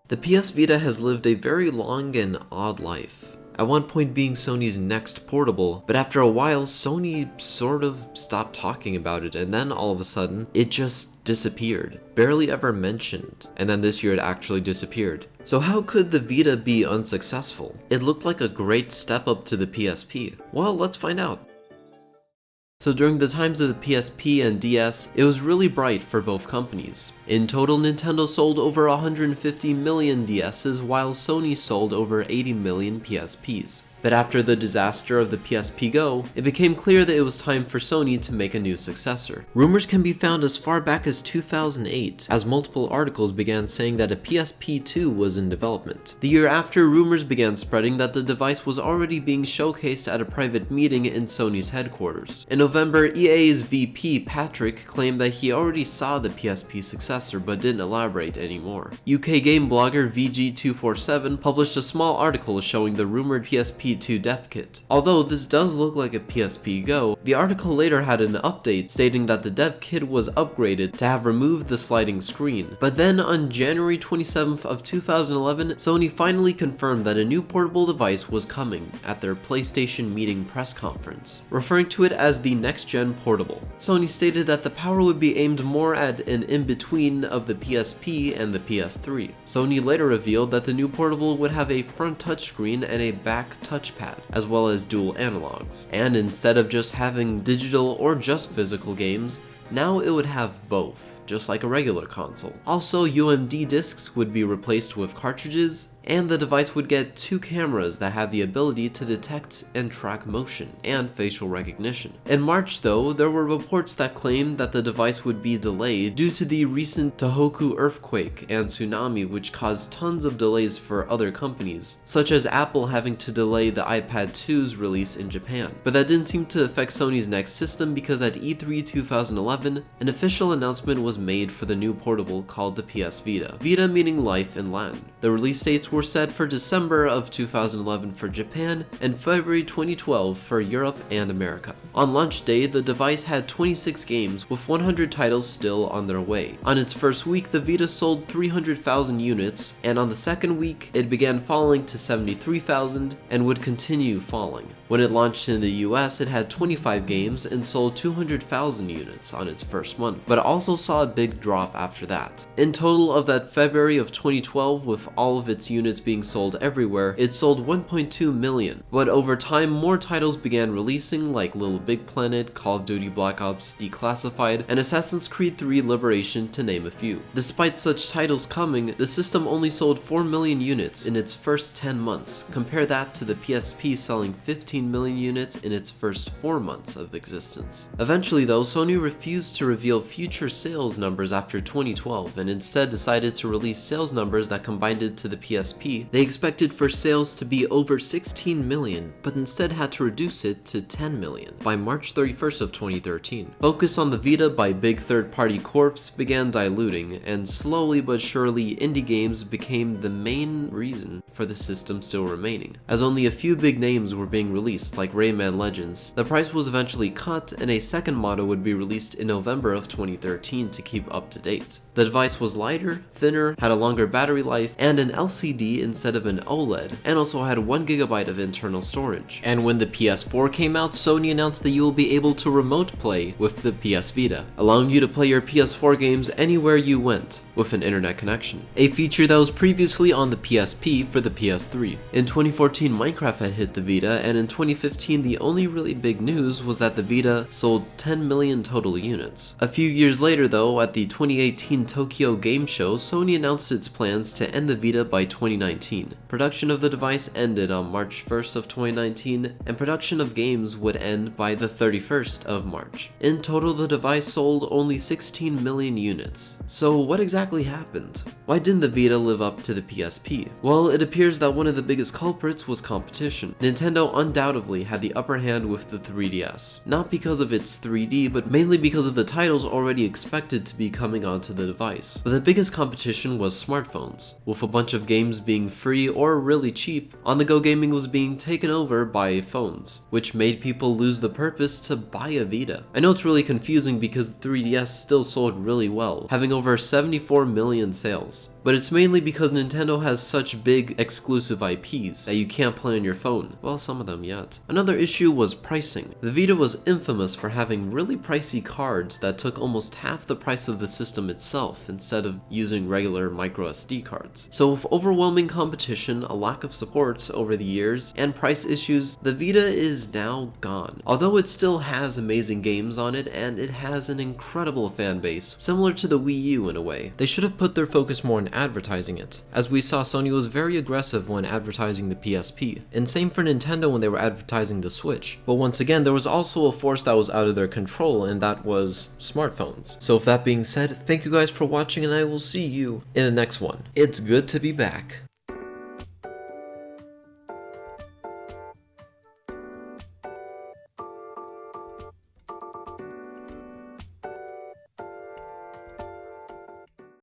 The PS Vita has lived a very long and odd life. At one point being Sony's next portable, but after a while Sony sort of stopped talking about it, and then all of a sudden it just disappeared. Barely ever mentioned, and then this year it actually disappeared. So how could the Vita be unsuccessful? It looked like a great step up to the PSP. Well, let's find out. So during the times of the PSP and DS, it was really bright for both companies. In total, Nintendo sold over 150 million DSs, while Sony sold over 80 million PSPs. But after the disaster of the PSP Go, it became clear that it was time for Sony to make a new successor. Rumors can be found as far back as 2008, as multiple articles began saying that a PSP 2 was in development. The year after, rumors began spreading that the device was already being showcased at a private meeting in Sony's headquarters. In November, EA's VP Patrick claimed that he already saw the PSP successor but didn't elaborate anymore. UK game blogger VG247 published a small article showing the rumored PSP 2 dev kit. Although this does look like a PSP Go, the article later had an update stating that the dev kit was upgraded to have removed the sliding screen. But then on January 27th of 2011, Sony finally confirmed that a new portable device was coming at their PlayStation meeting press conference, referring to it as the next-gen portable. Sony stated that the power would be aimed more at an in-between of the PSP and the PS3. Sony later revealed that the new portable would have a front touchscreen and a back touchpad, as well as dual analogs. And instead of just having digital or just physical games, now it would have both, just like a regular console. Also, UMD discs would be replaced with cartridges, and the device would get 2 cameras that had the ability to detect and track motion and facial recognition. In March though, there were reports that claimed that the device would be delayed due to the recent Tohoku earthquake and tsunami, which caused tons of delays for other companies, such as Apple having to delay the iPad 2's release in Japan. But that didn't seem to affect Sony's next system, because at E3 2011, an official announcement was made for the new portable called the PS Vita. Vita meaning life in Latin. The release dates were set for December of 2011 for Japan and February 2012 for Europe and America. On launch day, the device had 26 games, with 100 titles still on their way. On its first week, the Vita sold 300,000 units, and on the second week, it began falling to 73,000 and would continue falling. When it launched in the US, it had 25 games and sold 200,000 units on its first month, but also saw a big drop after that. In total of that February of 2012, with all of its units being sold everywhere, it sold 1.2 million. But over time, more titles began releasing, like Little Big Planet, Call of Duty Black Ops Declassified, and Assassin's Creed 3 Liberation, to name a few. Despite such titles coming, the system only sold 4 million units in its first 10 months. Compare that to the PSP selling 15 million units in its first 4 months of existence. Eventually though, Sony refused to reveal future sales numbers after 2012 and instead decided to release sales numbers that combined it to the PSP. They expected for sales to be over 16 million, but instead had to reduce it to 10 million by March 31st of 2013. Focus on the Vita by big third-party corps began diluting, and slowly but surely indie games became the main reason for the system still remaining. As only a few big names were being released, like Rayman Legends, the price was eventually cut and a second model would be released in November of 2013 to keep up to date. The device was lighter, thinner, had a longer battery life, and an LCD instead of an OLED, and also had 1 GB of internal storage. And when the PS4 came out, Sony announced that you will be able to remote play with the PS Vita, allowing you to play your PS4 games anywhere you went with an internet connection, a feature that was previously on the PSP for the PS3. In 2014, Minecraft had hit the Vita, and in 2015, the only really big news was that the Vita sold 10 million total units. A few years later though, at the 2018 Tokyo Game Show, Sony announced its plans to end the Vita by 2019. Production of the device ended on March 1st of 2019, and production of games would end by the 31st of March. In total, the device sold only 16 million units. So what exactly happened? Why didn't the Vita live up to the PSP? Well, it appears that one of the biggest culprits was competition. Nintendo undoubtedly undoubtedly had the upper hand with the 3DS. Not because of its 3D, but mainly because of the titles already expected to be coming onto the device. But the biggest competition was smartphones, with a bunch of games being free or really cheap. On-the-go gaming was being taken over by phones, which made people lose the purpose to buy a Vita. I know it's really confusing because the 3DS still sold really well, having over 74 million sales. But it's mainly because Nintendo has such big exclusive IPs that you can't play on your phone. Well, some of them yet. Another issue was pricing. The Vita was infamous for having really pricey cards that took almost half the price of the system itself instead of using regular micro SD cards. So with overwhelming competition, a lack of support over the years, and price issues, the Vita is now gone. Although it still has amazing games on it and it has an incredible fan base, similar to the Wii U in a way. They should have put their focus more on advertising it, as we saw Sony was very aggressive when advertising the PSP, and same for Nintendo when they were advertising the Switch. But once again, there was also a force that was out of their control, and that was smartphones. So with that being said, thank you guys for watching, and I will see you in the next one. It's good to be back.